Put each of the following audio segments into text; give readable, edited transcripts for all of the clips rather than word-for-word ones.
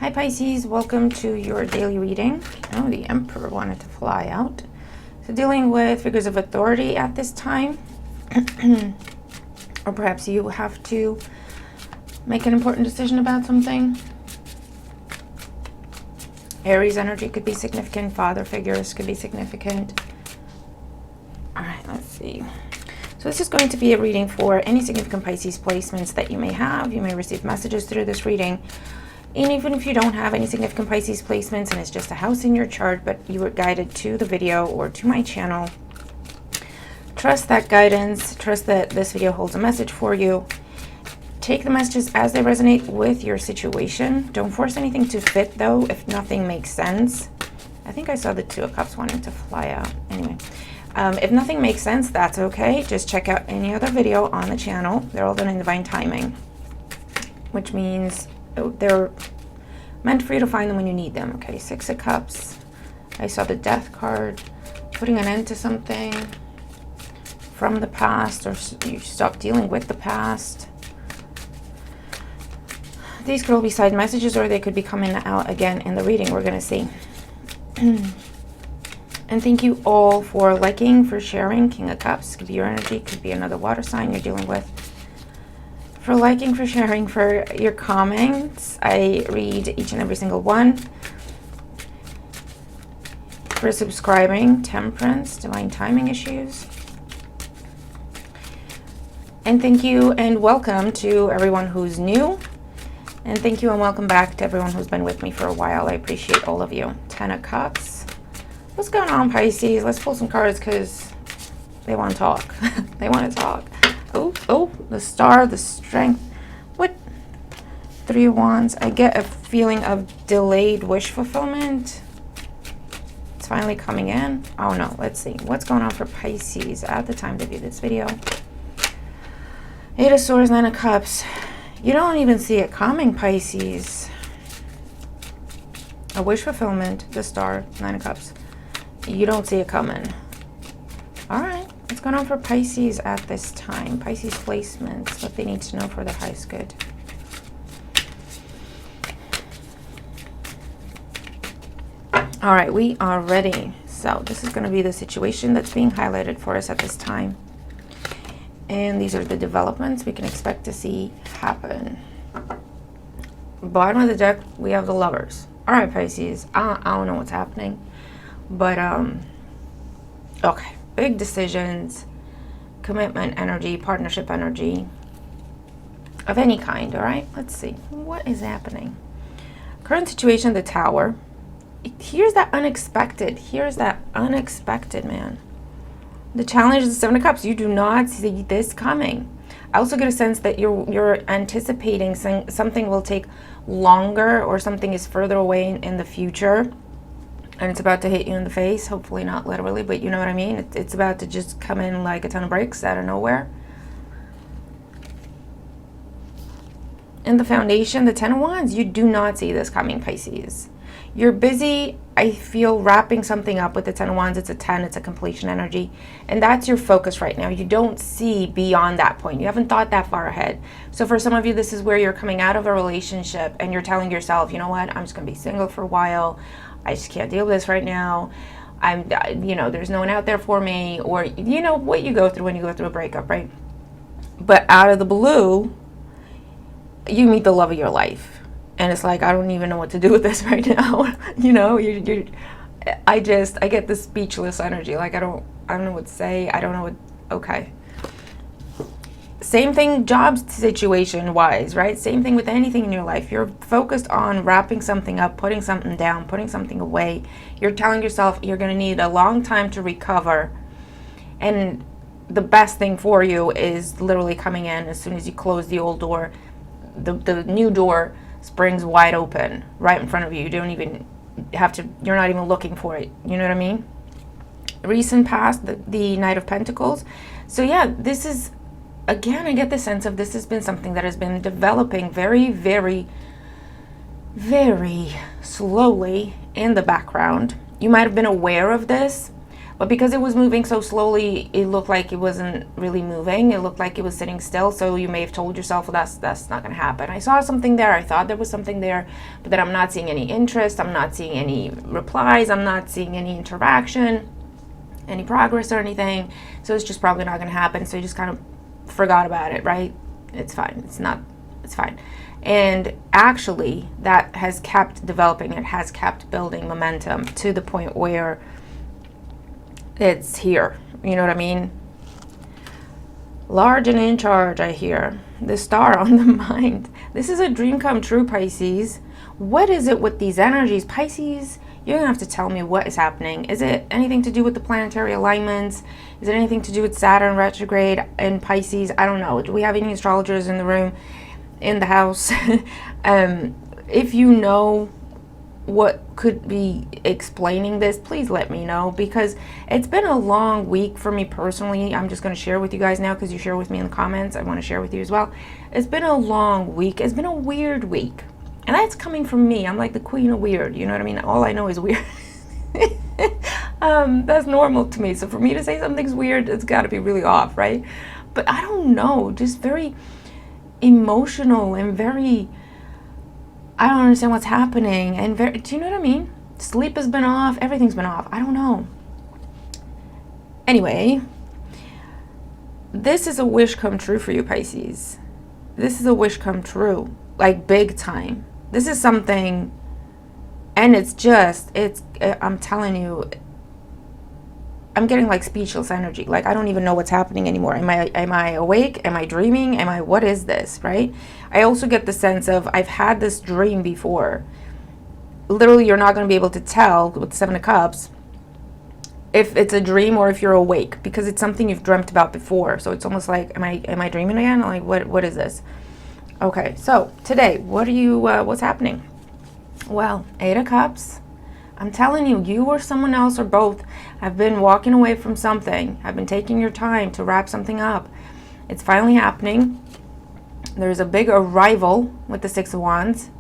Hi Pisces, welcome to your daily reading. Oh, the Emperor wanted to fly out. So dealing with figures of authority at this time. Or perhaps you have to make an important decision about something. Aries energy could be significant. Father figures could be significant. All right, let's see. So this is going to be a reading for any significant Pisces placements that you may have. You may receive messages through this reading. And even if you don't have any significant Pisces placements and it's just a house in your chart, but you were guided to the video or to my channel, trust that guidance. Trust that this video holds a message for you. Take the messages as they resonate with your situation. Don't force anything to fit, though, if nothing makes sense. I think I saw the Two of Cups wanting to fly out. Anyway, if nothing makes sense, that's okay. Just check out any other video on the channel. They're all done in divine timing, which means they're meant for you to find them when you need them. Okay, Six of Cups. I saw the Death card. Putting an end to something from the past, or you stop dealing with the past. These could all be side messages, or they could be coming out again in the reading. We're going to see. And thank you all for liking, for sharing. King of Cups could be your energy, could be another water sign you're dealing with. For liking, for sharing, for your comments. I read each and every single one. For subscribing, temperance, divine timing issues. And thank you and welcome to everyone who's new. And thank you and welcome back to everyone who's been with me for a while. I appreciate all of you. Ten of Cups. What's going on, Pisces? Let's pull some cards because they want to talk. They want to talk. Oh, the Star, the Strength. What? Three of Wands. I get a feeling of delayed wish fulfillment. It's finally coming in. Oh no, let's see. What's going on for Pisces at the time to view this video? Eight of Swords, Nine of Cups. You don't even see it coming, Pisces. A wish fulfillment, the Star, Nine of Cups. You don't see it coming. All right. What's going on for Pisces at this time? Pisces placements, what they need to know for their highest good. All right, we are ready. So this is going to be the situation that's being highlighted for us at this time. And these are the developments we can expect to see happen. Bottom of the deck, we have the Lovers. All right, Pisces, I don't know what's happening. But, okay. Big decisions, commitment energy, partnership energy of any kind, all right? Let's see. What is happening? Current situation, the Tower. Here's that unexpected. Here's that unexpected, man. The challenge is the Seven of Cups. You do not see this coming. I also get a sense that you're anticipating something will take longer or something is further away in the future. And it's about to hit you in the face. Hopefully not literally, but you know what I mean? It's about to just come in like a ton of bricks out of nowhere. In the Foundation, the Ten of Wands. You do not see this coming, Pisces. You're busy, I feel, wrapping something up with the Ten of Wands. It's a 10, it's a completion energy. And that's your focus right now. You don't see beyond that point. You haven't thought that far ahead. So for some of you, this is where you're coming out of a relationship and you're telling yourself, you know what, I'm just going to be single for a while. I just can't deal with this right now. There's no one out there for me, or, you know, what you go through when you go through a breakup, right? But out of the blue, you meet the love of your life. And it's like, I don't even know what to do with this right now. You know, I get this speechless energy. Like, I don't know what to say. I don't know what, okay. Same thing job situation wise, right? Same thing with anything in your life. You're focused on wrapping something up, putting something down, putting something away. You're telling yourself you're going to need a long time to recover. And the best thing for you is literally coming in as soon as you close the old door. The new door springs wide open right in front of you. You don't even have to, you're not even looking for it. You know what I mean? Recent past, the Knight of Pentacles. So yeah, this is, again, I get the sense of this has been something that has been developing very, very, very slowly in the background. You might have been aware of this, But because it was moving so slowly, it looked like it wasn't really moving. It looked like it was sitting still. So you may have told yourself, well, that's not going to happen. I saw something there. I thought there was something there, but then I'm not seeing any interest. I'm not seeing any replies. I'm not seeing any interaction, any progress or anything. So it's just probably not going to happen. So you just kind of forgot about it, right? It's fine. It's fine. And actually, that has kept developing. It has kept building momentum to the point where it's here. You know what I mean? Large and in charge, I hear. The star on the mind. This is a dream come true, Pisces. What is it with these energies? Pisces, you're going to have to tell me what is happening. Is it anything to do with the planetary alignments? Is it anything to do with Saturn retrograde in Pisces? I don't know. Do we have any astrologers in the room? In the house? If you know what could be explaining this, please let me know, because it's been a long week for me personally. I'm just going to share with you guys now because you share with me in the comments. I want to share with you as well. It's been a long week. It's been a weird week, and that's coming from me. I'm like the queen of weird, you know what I mean? All I know is weird. That's normal to me. So for me to say something's weird, it's got to be really off, right? But I don't know, just very emotional and very, I don't understand what's happening, and very, do you know what I mean? Sleep has been off, everything's been off. I don't know. Anyway, this is a wish come true for you, Pisces. This is a wish come true, like big time. This is something, and I'm telling you, I'm getting like speechless energy. Like I don't even know what's happening anymore. Am I awake? Am I dreaming? What is this, right? I also get the sense of I've had this dream before. Literally, you're not going to be able to tell with the Seven of Cups if it's a dream or if you're awake, because it's something you've dreamt about before. So it's almost like, am I dreaming again? Like what is this? Okay, so today, what's happening? Well, Eight of Cups. I'm telling you, you or someone else or both have been walking away from something, have been taking your time to wrap something up. It's finally happening. There's a big arrival with the Six of Wands.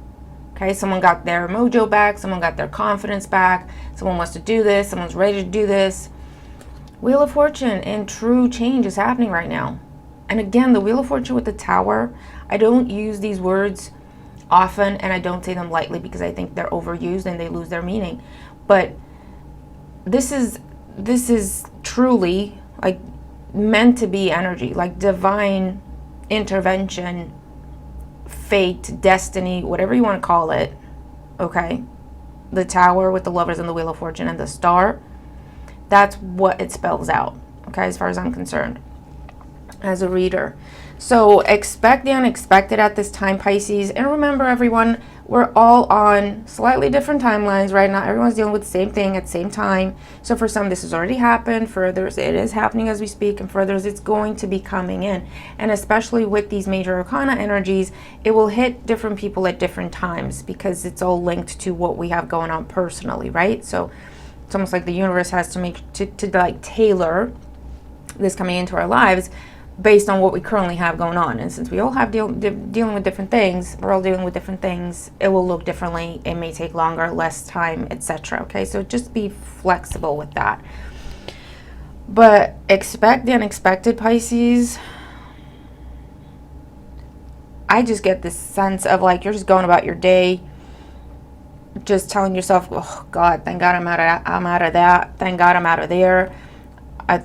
Okay, someone got their mojo back, someone got their confidence back, someone wants to do this, someone's ready to do this. Wheel of Fortune, and true change is happening right now. And again, the Wheel of Fortune with the Tower, I don't use these words often, and I don't say them lightly because I think they're overused and they lose their meaning. But this is truly like meant to be energy, like divine intervention, fate, destiny, whatever you want to call it. Okay, the Tower with the Lovers and the Wheel of Fortune and the Star, that's what it spells out, okay, as far as I'm concerned as a reader. So expect the unexpected at this time, Pisces. And remember, everyone, we're all on slightly different timelines, right? Not everyone's dealing with the same thing at the same time. So for some, this has already happened. For others, it is happening as we speak. And for others, it's going to be coming in. And especially with these major arcana energies, it will hit different people at different times because it's all linked to what we have going on personally, right? So it's almost like the universe has to make, to like tailor this coming into our lives based on what we currently have going on. And since we all have dealing with different things, we're all dealing with different things, it will look differently, it may take longer, less time, etc. Okay, so just be flexible with that. But expect the unexpected, Pisces. I just get this sense of like you're just going about your day, just telling yourself, oh God, thank God I'm out of that, thank God I'm out of there. I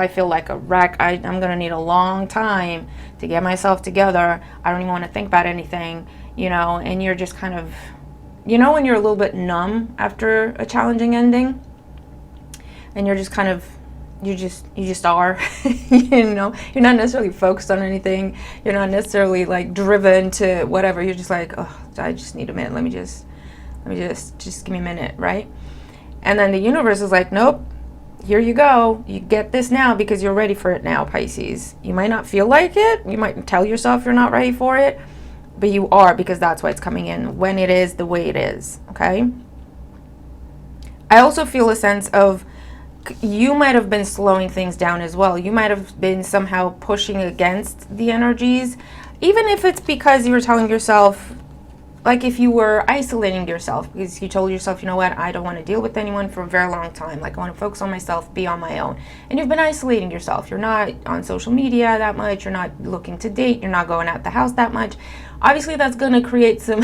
feel like a wreck. I'm going to need a long time to get myself together. I don't even want to think about anything, you know, and you're just kind of, you know, when you're a little bit numb after a challenging ending and you're just kind of, you just are, you know, you're not necessarily focused on anything. You're not necessarily like driven to whatever. You're just like, oh, I just need a minute. Let me just give me a minute. Right. And then the universe is like, nope. Here you go. You get this now because you're ready for it now, Pisces. You might not feel like it. You might tell yourself you're not ready for it, but you are, because that's why it's coming in when it is the way it is, okay? I also feel a sense of you might have been slowing things down as well. You might have been somehow pushing against the energies, even if it's because you were telling yourself, like if you were isolating yourself because you told yourself, you know what, I don't want to deal with anyone for a very long time. Like I want to focus on myself, be on my own. And you've been isolating yourself. You're not on social media that much. You're not looking to date. You're not going out the house that much. Obviously, that's going to create some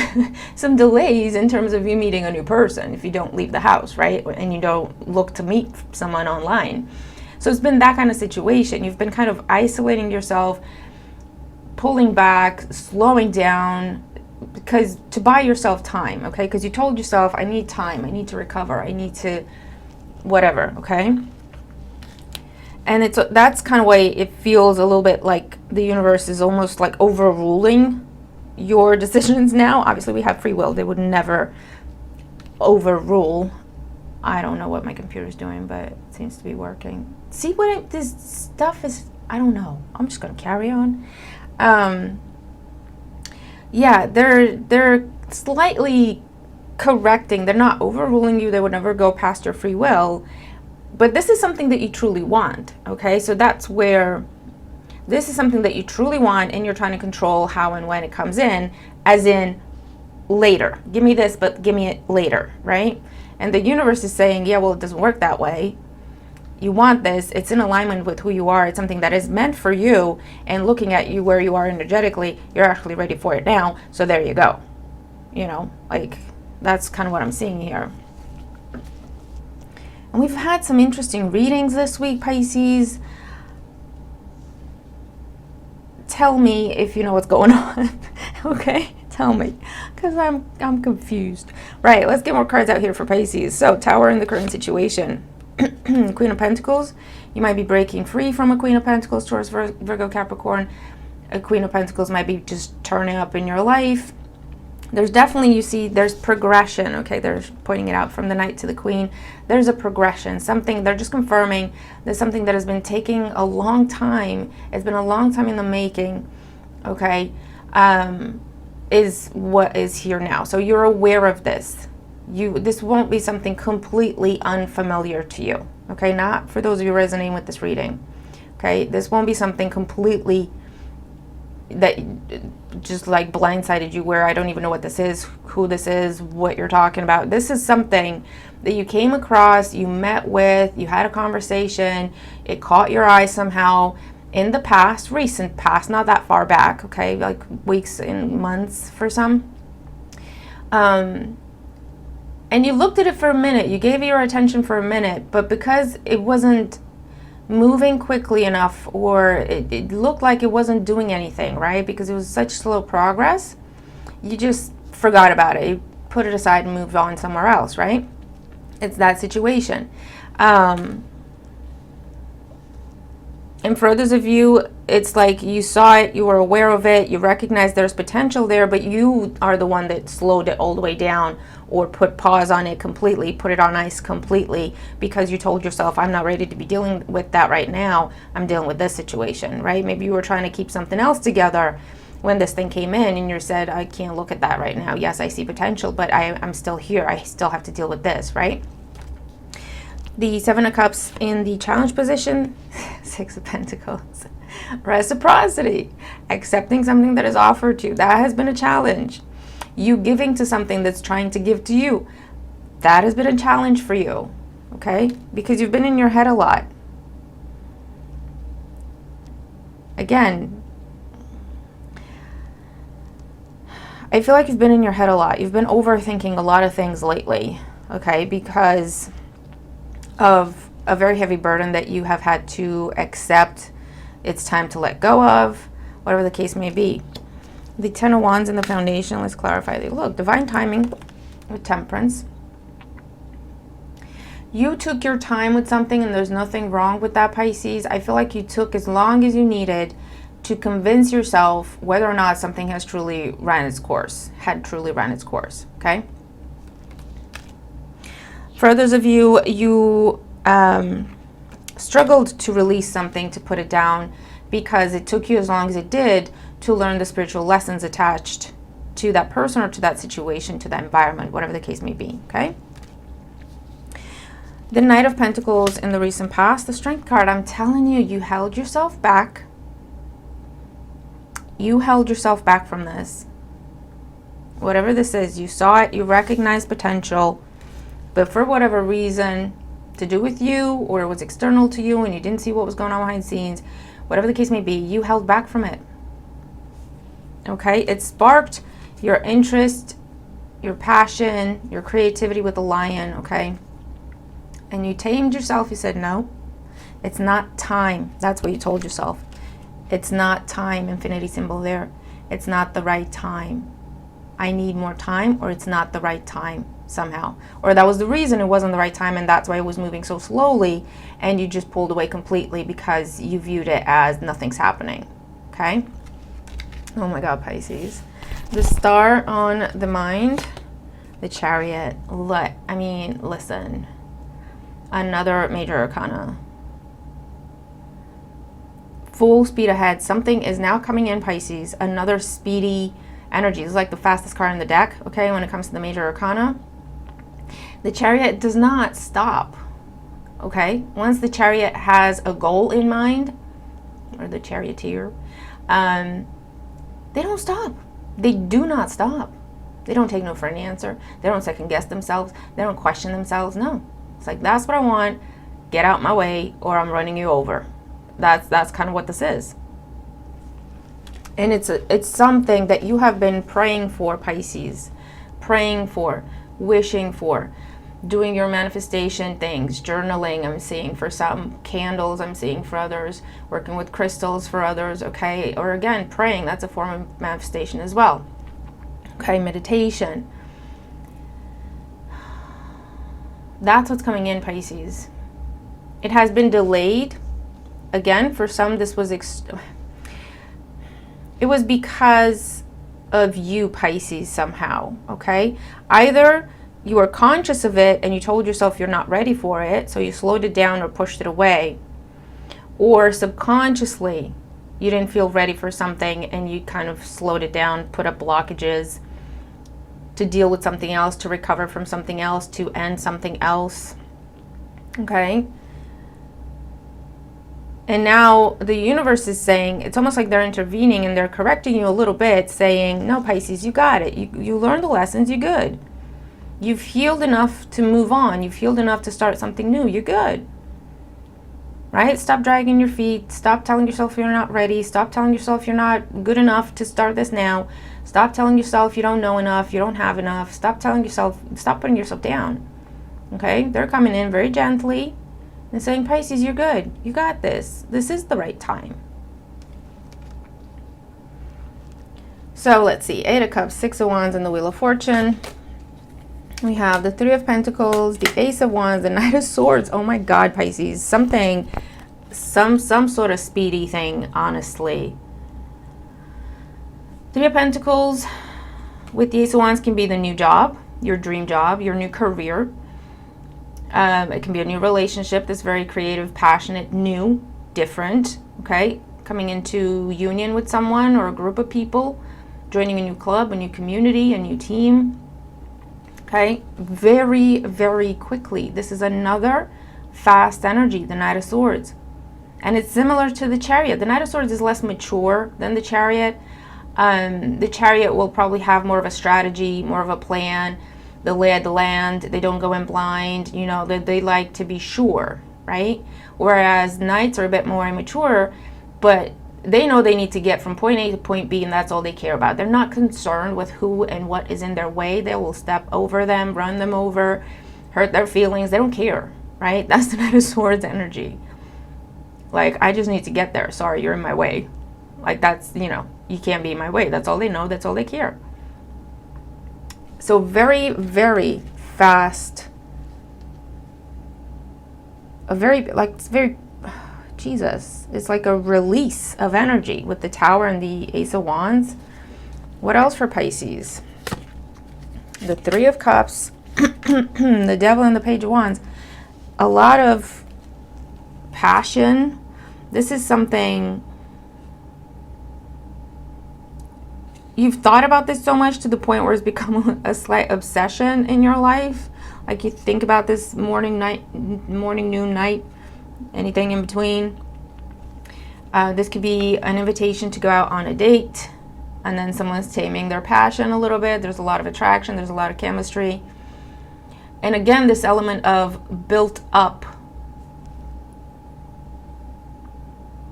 some delays in terms of you meeting a new person if you don't leave the house, right? And you don't look to meet someone online. So it's been that kind of situation. You've been kind of isolating yourself, pulling back, slowing down, because to buy yourself time, okay? Because you told yourself, I need time, I need to recover, I need to whatever, okay? And that's kind of way it feels a little bit like the universe is almost like overruling your decisions now. Obviously, we have free will. They would never overrule. I don't know what my computer's doing, but it seems to be working. See what this stuff is? I don't know. I'm just going to carry on. Yeah, they're slightly correcting. They're not overruling you. They would never go past your free will. But this is something that you truly want, okay? So that's where this is something that you truly want, and you're trying to control how and when it comes in, as in later. Give me this, but give me it later, right? And the universe is saying, yeah, well, it doesn't work that way. You want this. It's in alignment with who you are. It's something that is meant for you. And looking at you where you are energetically, you're actually ready for it now. So there you go. You know, like that's kind of what I'm seeing here. And we've had some interesting readings this week, Pisces. Tell me if you know what's going on. Okay? Tell me, because I'm confused. Right, let's get more cards out here for Pisces. So, Tower in the current situation. Queen of Pentacles. You might be breaking free from a Queen of Pentacles, Taurus, Virgo, Capricorn. A Queen of Pentacles might be just turning up in your life. There's definitely, you see, there's progression. Okay, they're pointing it out from the Knight to the Queen. There's a progression. Something, they're just confirming there's something that has been taking a long time. It's been a long time in the making. Okay. Is what is here now. So you're aware of this. This won't be something completely unfamiliar to you. Okay, not for those of you resonating with this reading. Okay, this won't be something completely that just like blindsided you where I don't even know what this is, who this is, what you're talking about. This is something that you came across, you met with, you had a conversation, it caught your eye somehow in the past, recent past, not that far back, okay, like weeks and months for some. And you looked at it for a minute, you gave it your attention for a minute, but because it wasn't moving quickly enough, or it looked like it wasn't doing anything, right? Because it was such slow progress, you just forgot about it. You put it aside and moved on somewhere else, right? It's that situation. And for others of you, it's like you saw it, you were aware of it, you recognize there's potential there, but you are the one that slowed it all the way down or put pause on it completely, put it on ice completely, because you told yourself, I'm not ready to be dealing with that right now. I'm dealing with this situation, right? Maybe you were trying to keep something else together when this thing came in and you said, I can't look at that right now. Yes, I see potential, but I'm still here. I still have to deal with this, right? The Seven of Cups in the challenge position, Six of Pentacles, reciprocity, accepting something that is offered to you. That has been a challenge. You giving to something that's trying to give to you. That has been a challenge for you, okay? Because you've been in your head a lot. Again, I feel like you've been in your head a lot. You've been overthinking a lot of things lately, okay? Because of a very heavy burden that you have had to accept. It's time to let go of, whatever the case may be. The Ten of Wands in the foundation, let's clarify. Look, divine timing with temperance. You took your time with something, and there's nothing wrong with that, Pisces. I feel like you took as long as you needed to convince yourself whether or not something has truly ran its course, okay? For others of you, you struggled to release something, to put it down, because it took you as long as it did to learn the spiritual lessons attached to that person or to that situation, to that environment, whatever the case may be, okay? The Knight of Pentacles in the recent past, the Strength card, I'm telling you, you held yourself back. You held yourself back from this. Whatever this is, you saw it, you recognize potential, but for whatever reason, to do with you, or it was external to you and you didn't see what was going on behind the scenes, whatever the case may be, you held back from it. Okay? It sparked your interest, your passion, your creativity with the lion, okay? And you tamed yourself. You said, no, it's not time. That's what you told yourself. It's not time, infinity symbol there. It's not the right time. I need more time, or it's not the right time somehow. Or that was the reason it wasn't the right time, and that's why it was moving so slowly, and you just pulled away completely because you viewed it as nothing's happening, okay? Oh my God, Pisces. The star on the mind, the Chariot. Listen. Another major arcana. Full speed ahead. Something is now coming in, Pisces. Another speedy energy. This is like the fastest card in the deck, okay, when it comes to the major arcana. The Chariot does not stop, okay? Once the Chariot has a goal in mind, or the charioteer, they don't stop. They do not stop. They don't take no for an answer. They don't second guess themselves. They don't question themselves. No. It's like, that's what I want. Get out my way, or I'm running you over. That's kind of what this is. And it's something that you have been praying for, Pisces. Praying for, wishing for, doing your manifestation things, journaling, I'm seeing for some, candles, I'm seeing for others, working with crystals for others, okay? Or again, praying, that's a form of manifestation as well. Okay, meditation. That's what's coming in, Pisces. It has been delayed. Again, for some, this was it was because of you, Pisces, somehow, okay? Either you were conscious of it and you told yourself you're not ready for it, so you slowed it down or pushed it away, or subconsciously you didn't feel ready for something and you kind of slowed it down, put up blockages to deal with something else, to recover from something else, to end something else, okay? And now the universe is saying, it's almost like they're intervening and they're correcting you a little bit, saying, no, Pisces, you got it. You learned the lessons, you're good. You've healed enough to move on. You've healed enough to start something new. You're good. Right? Stop dragging your feet. Stop telling yourself you're not ready. Stop telling yourself you're not good enough to start this now. Stop telling yourself you don't know enough, you don't have enough. Stop telling yourself, stop putting yourself down. Okay? They're coming in very gently and saying, Pisces, you're good. You got this. This is the right time. So let's see. 8 of Cups, 6 of Wands, and the Wheel of Fortune. We have the 3 of Pentacles, the Ace of Wands, the Knight of Swords. Oh my God, Pisces. Something, some sort of speedy thing, honestly. 3 of Pentacles with the Ace of Wands can be the new job, your dream job, your new career. It can be a new relationship that's very creative, passionate, new, different, okay? Coming into union with someone or a group of people, joining a new club, a new community, a new team, okay? Very, very quickly. This is another fast energy, the Knight of Swords. And it's similar to the Chariot. The Knight of Swords is less mature than the Chariot. The Chariot will probably have more of a strategy, more of a plan, the lay of the land. They don't go in blind, you know, they like to be sure, right? Whereas Knights are a bit more immature, but they know they need to get from point A to point B, and that's all they care about. They're not concerned with who and what is in their way. They will step over them, run them over, hurt their feelings. They don't care, right? That's the Knight of Swords energy. Like, I just need to get there. Sorry, you're in my way. Like, that's, you know, you can't be in my way. That's all they know. That's all they care. So very, very fast. It's very, Jesus. It's like a release of energy with the Tower and the Ace of Wands. What else for Pisces? The 3 of Cups, the Devil, and the Page of Wands. A lot of passion. This is something you've thought about this so much to the point where it's become a slight obsession in your life. Like, you think about this morning, noon, night, anything in between. This could be an invitation to go out on a date, and then someone's taming their passion a little bit. There's a lot of attraction, there's a lot of chemistry. And again, this element of built up,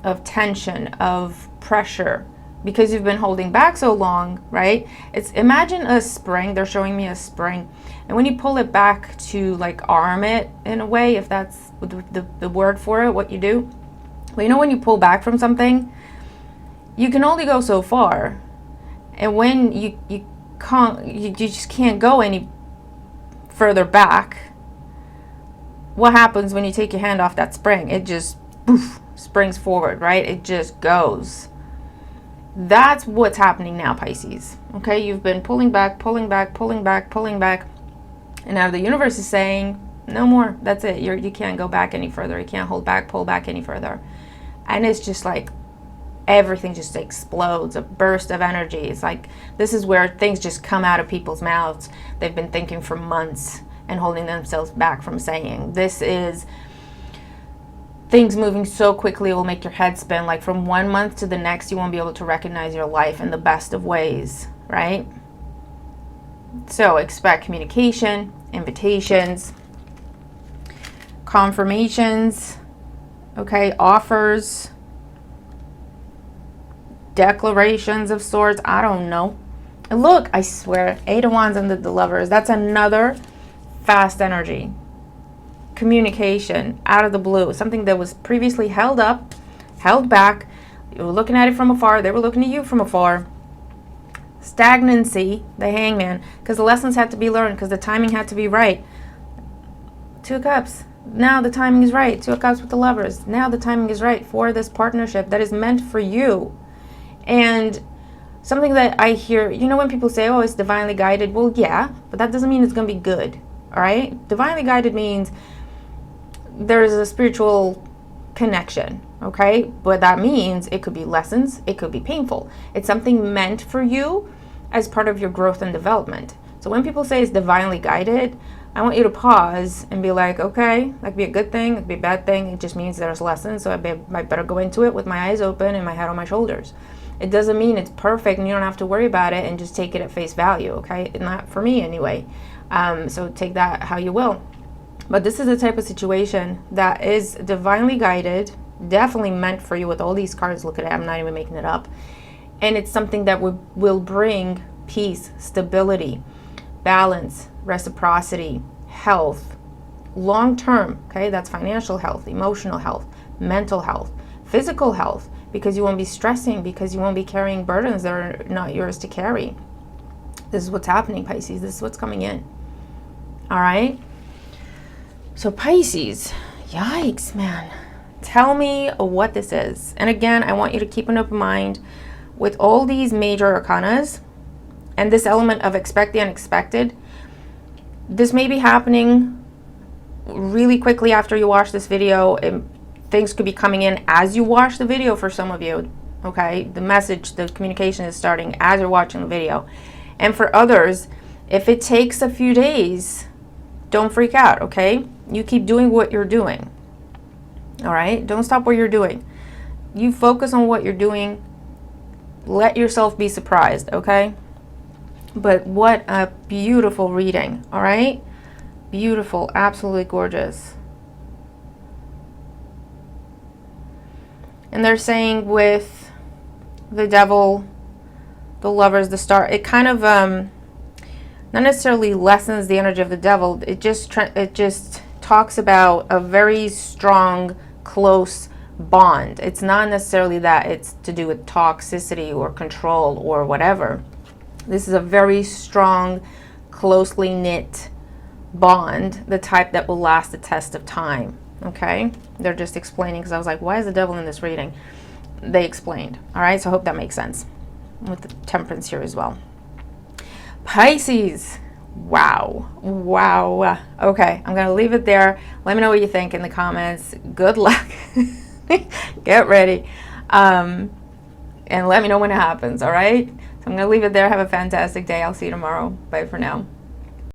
of tension, of pressure, because you've been holding back so long, right? It's, imagine a spring. They're showing me a spring, and when you pull it back to like arm it in a way, if that's the word for it, what you do. Well, you know, when you pull back from something, you can only go so far, and when you just can't go any further back. What happens when you take your hand off that spring? It just poof, springs forward, right? It just goes. That's what's happening now, Pisces. Okay, you've been pulling back, pulling back, pulling back, pulling back, and now the universe is saying no more. That's it. You can't go back any further. You can't hold back, pull back any further. And it's just like everything just explodes, a burst of energy. It's like, this is where things just come out of people's mouths. They've been thinking for months and holding themselves back from saying. This is things moving so quickly, it will make your head spin. Like from 1 month to the next, you won't be able to recognize your life in the best of ways, right? So expect communication, invitations, confirmations, okay, offers, declarations of sorts. I don't know. And look, I swear, 8 of Wands under the Lovers. That's another fast energy. Communication out of the blue. Something that was previously held up, held back. You were looking at it from afar. They were looking at you from afar. Stagnancy, the Hangman, because the lessons had to be learned, because the timing had to be right. 2 of Cups. Now the timing is right. 2 of Cups with the Lovers. Now the timing is right for this partnership that is meant for you. And something that I hear, you know, when people say, oh, it's divinely guided. Well, yeah, but that doesn't mean it's going to be good. All right? Divinely guided means there's a spiritual connection. Okay? But that means it could be lessons. It could be painful. It's something meant for you as part of your growth and development. So when people say it's divinely guided, I want you to pause and be like, okay, that could be a good thing. It could be a bad thing. It just means there's lessons. So I better go into it with my eyes open and my head on my shoulders. It doesn't mean it's perfect and you don't have to worry about it and just take it at face value, okay? Not for me anyway. So take that how you will. But this is the type of situation that is divinely guided, definitely meant for you with all these cards. Look at it, I'm not even making it up. And it's something that will bring peace, stability, balance, reciprocity, health, long term, okay? That's financial health, emotional health, mental health, physical health, because you won't be stressing, because you won't be carrying burdens that are not yours to carry. This is what's happening, Pisces. This is what's coming in. All right? So Pisces, yikes, man. Tell me what this is. And again, I want you to keep an open mind with all these major arcanas and this element of expect the unexpected. This may be happening really quickly after you watch this video. Things could be coming in as you watch the video for some of you, okay? The message, the communication is starting as you're watching the video. And for others, if it takes a few days, don't freak out, okay? You keep doing what you're doing, all right? Don't stop what you're doing. You focus on what you're doing. Let yourself be surprised, okay? But what a beautiful reading, all right? Beautiful, absolutely gorgeous. And they're saying with the Devil, the Lovers, the Star, it kind of not necessarily lessens the energy of the Devil. It just talks about a very strong, close bond. It's not necessarily that it's to do with toxicity or control or whatever. This is a very strong, closely knit bond, the type that will last the test of time. Okay, they're just explaining, because I was like, why is the Devil in this reading? They explained. All right, so I hope that makes sense with the Temperance here as well. Pisces, wow. Okay, I'm gonna leave it there. Let me know what you think in the comments. Good luck. Get ready, and let me know when it happens. All right, so I'm gonna leave it there. Have a fantastic day. I'll see you tomorrow. Bye for now.